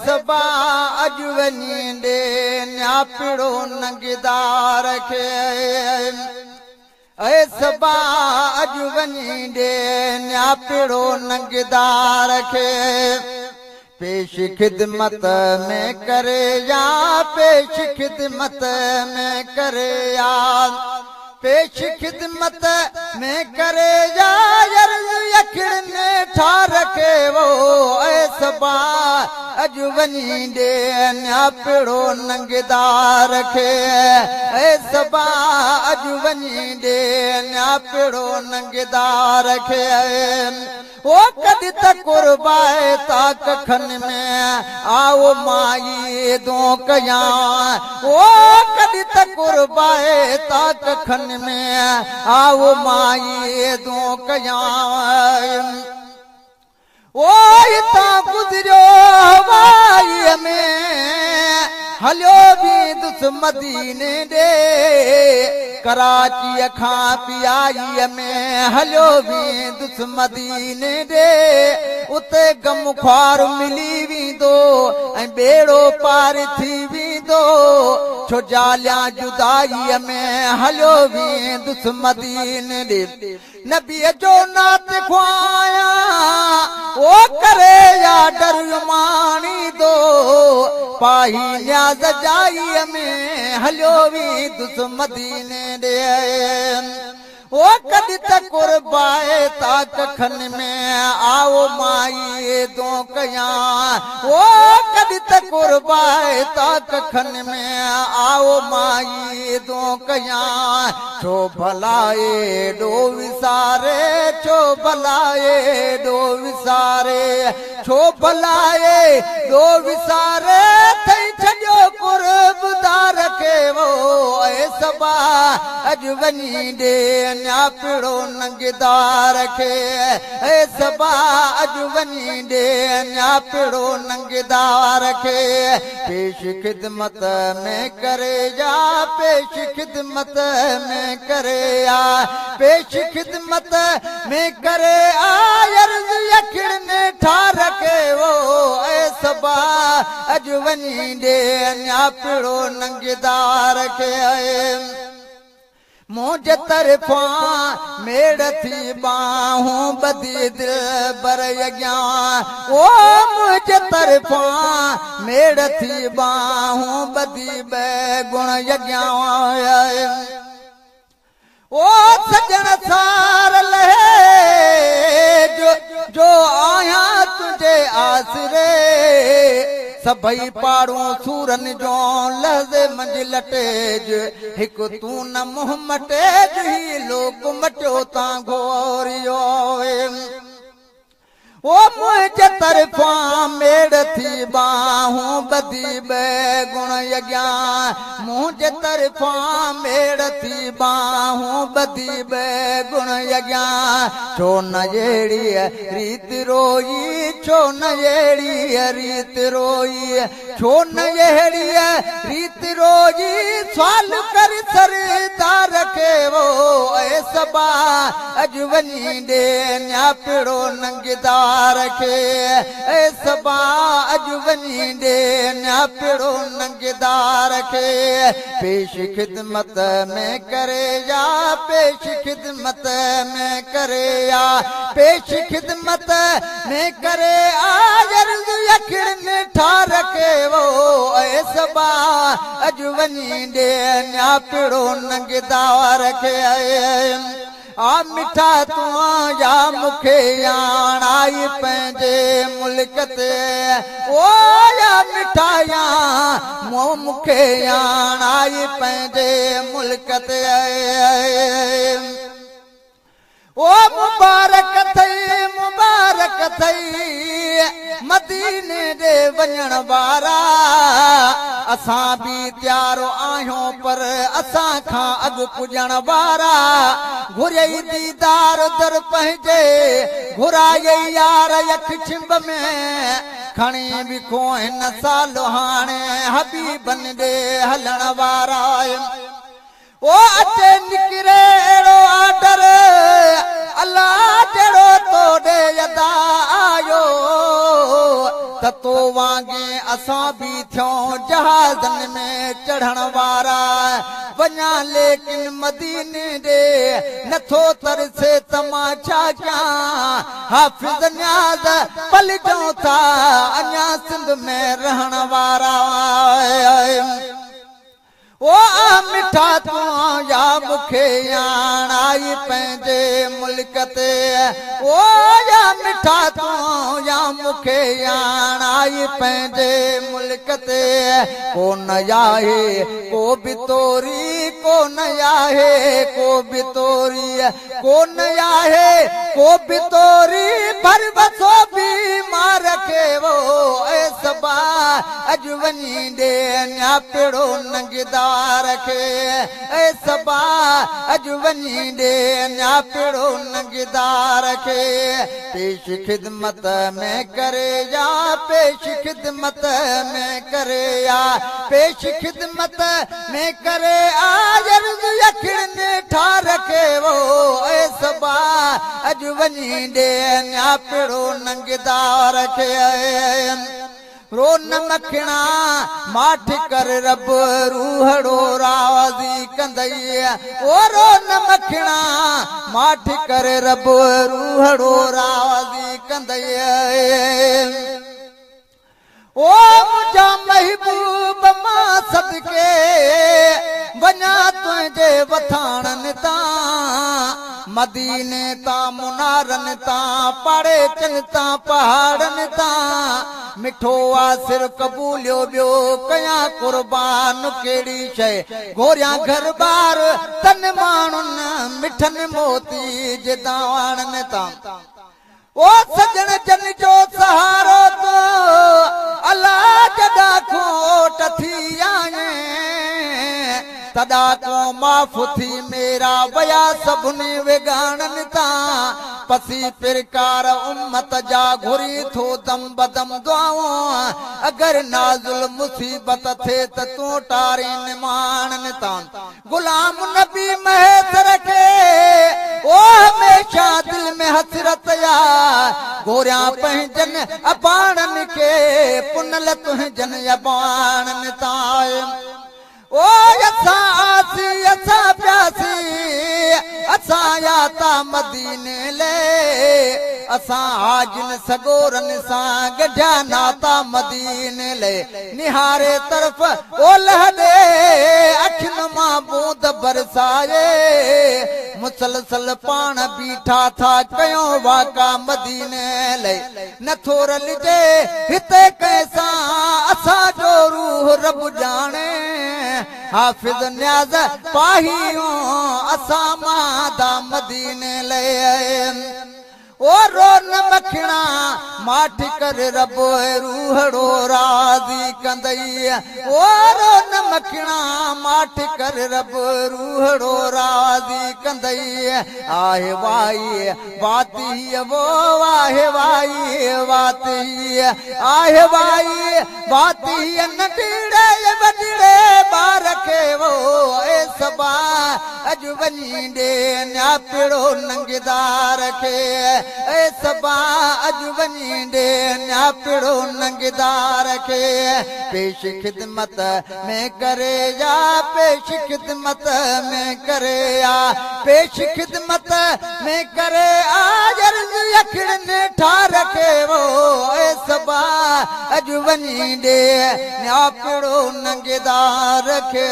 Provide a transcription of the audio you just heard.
सबा अज वञी ॾे न्यापिड़ो नंगदार खे सबा अज वञी ॾे न्यापिड़ो नंगदार खे पेश खिदमत में करे या पेश खिदमत में करे या पेश खिदमत में करे या यखिड़ ने ठार के वो सबा अज वञी ॾे न्यापिड़ो नंगदार खे सबा अज वञी ॾे न्यापिड़ो नंगदार खे ओ कॾहिं त कुर्बाए ता कखन में आओ माई दो कया ओ कॾहिं त कुर्बाए ता कखन में आओ माई दो कया ओ इतां गुज़रियो हवाई में हलियो बि दुस मदीने ॾे कराची खां पियाई में हलियो बि दुस मदीने ॾे उते गम ख्वार मिली वेंदो ऐं बेड़ो पार थी वेंदो छो जालियां जुदाई में हलियो बि दुस मदीने ॾे नबीअ जो नात ख्वाया ओ करे या डर माणी दो पाही न्याज़ जाई में हलियो बि दुस मदीने ॾे ओ कॾहिं त कुर्बाए ता कखन में आओ माई दो कया ओ कॾहिं त कुर्बाए ता कखन में आओ माई दो कया छो भलाए डो विसारे छो भलाए डो विसारे छो भलाए डो विसारे थई छॾियो कुर्बदार खे वो सबा अज वञी ॾे न्यापिड़ो नंगदार खे सबा अज वञी ॾे न्यापिड़ो नंगदार खे पेश खिदमत में करे या पेश खिदमत में करे या पेश खिदमत में करे आयर्ज यखिड़ ने ठार के वो सबा अज वञी ॾे न्यापिड़ो नंगदार खे मुझ तरफ़ां मेड़ थी बाहूं बदी दिल बर यज्ञा ओ मुझ तरफ़ां मेड़ थी बाहूं बदी गुण यज्ञा ओ सजन सार लहे जो आया तुझे आसरे सभई पाड़ो सूरन जो लहज़े मंझ लटेज हिकु तू न मुंह मटेज ही लोक मटियो तां घोरियो ओ मुझे तरफ़ां मेड़ थी बाहूं बदी गुण यज्ञा मुझे तरफ़ां मेड़ थी बाहूं बदी गुण यज्ञा छो न अहिड़ी रीत रोई छो न अहिड़ी रीत रोई छो न अहिड़ी रीत रोई सवाल कर सरदार खे वो सबा अज वञी ॾे न्यापिड़ो नंगदार खे सबा अज वञी ॾे न्यापिड़ो नंगदार खे पेश खिदमत में करे या पेश खिदमत में करे या पेश खिदमत में करे आयर्ज यखिड़ ने ठार के वो सबा अज वञी ॾे न्यापिड़ो नंगदार खे आ मिठा तू या मुखे यान आई पंहिंजे मुल्क ते ओ या मिठा या मुखे यान आई पंहिंजे मुल्क ते ओ मुबारक थई मदीने ॾे वञण वारा असां भी तैयार आहियूं पर असां खां अॻु पुॼण वारा घुरई दीदार दर पंहिंजे घुराई यार यख छिंब में खणी बिखो हिन साल हाणे हबीबन ॾे हलण वारा ओ अचे निकिरे अहिड़ो आर्डर अल्लाह जहिड़ो तोड़े यदा आयो त तो वांगे असां बि थियूं जहाज़नि में चढ़ण वारा वञा लेकिन मदीने ॾे नथो तरसे त मां छा कयां हाफ़िज़ न्याज़ पलिजूं था अञा सिंध में रहण वारा ओ मिठा तू या मूंखे यान आई पंहिंजे मुल्क ते ओ या मिठा तू या मूंखे यान आई पंहिंजे मुल्क ते कोन आहे को बि तोरी कोन आहे को बि तोरी कोन आहे को बि तोरी भर बसो बि मार खे वो ए सबा अॼु वञी ॾे अञा पेड़ो नंगदा रखे ऐ सबा अॼु वञी ॾे अञा पेड़ो नंगदा रखे पेश ख़िदमत में करे या पेश ख़िदमत में करे या पेश ख़िदमत में करे यखिड़ने ठा रखे वो ऐ सबा अॼु वञी ॾे अञा पेड़ो नंगदा रखे रो न मखिणा माठ कर रब रूहड़ो राज़ी कंदई ओ रो न मखिणा माठ कर रब रूहड़ो राज़ी कंदई ओ मुंहिंजा महबूब मां सदके वञा तुंहिंजे वथाणनि तां मदीने तां मुनारनि तां पाड़े चन तां पहाड़नि तां मिठो आसिर कबूलियो ॿियो कयां कुर्बान कहिड़ी शइ घोरियां घर बार तन माण्हुनि मिठनि मोती जे दावाणनि तां ओ सजण जन जो सहारो तो अल्लाह जदा खोट थी आए तदा को माफ़ थी मेरा वया सभुनी विगाणनि तां पसी पिरकार उम्मत जा घुरी थो दम बदम दुआऊं अगर नाज़ुल मुसीबत थे त तूं टारी निमाणनि तां गुलाम नबी महस रखे ओ हमेशा दिल में हसरत या गोरिया पंहिंजन अबाणनि खे पुनल तुंहिंजन अबाणनि तां ओ असां आसी असां प्यासी असां याता मदीने ले असां हाजिन सगोरन सां गढ़िया नाता मदीने ले निहारे तरफ ओलह दे अखिन मां बूंद बरसाए मुसलसल पाण बीठा था कयो वाका मदीने ले नथो रलिजे हिते कैसा असां जो रूह रब जाने हाफिज न्याज़ पाहियो असां मादा मदीने ले ओ रो न मखिणा माठ कर रब रूहड़ो राज़ी कंदई ओ रो न मखिणा माठ कर रब रूहड़ो राज़ी कंदई आहे वाई वाती वो आहे वाई वाती आहे वाई वाती नंढड़े वॾड़े ॿार खे वो ए सबा अॼु वञी ॾे अञा पेड़ो नंगदार खे ए सबा अॼु वञी ॾे अञा पेड़ो नंगदार खे पेश ख़िदमत में करे या पेश ख़िदमत में करे या पेश ख़िदमत में करे यखिड़ने ठा रखे वो ए सबा अॼु वञी ॾे अञा पेड़ो नंगदार खे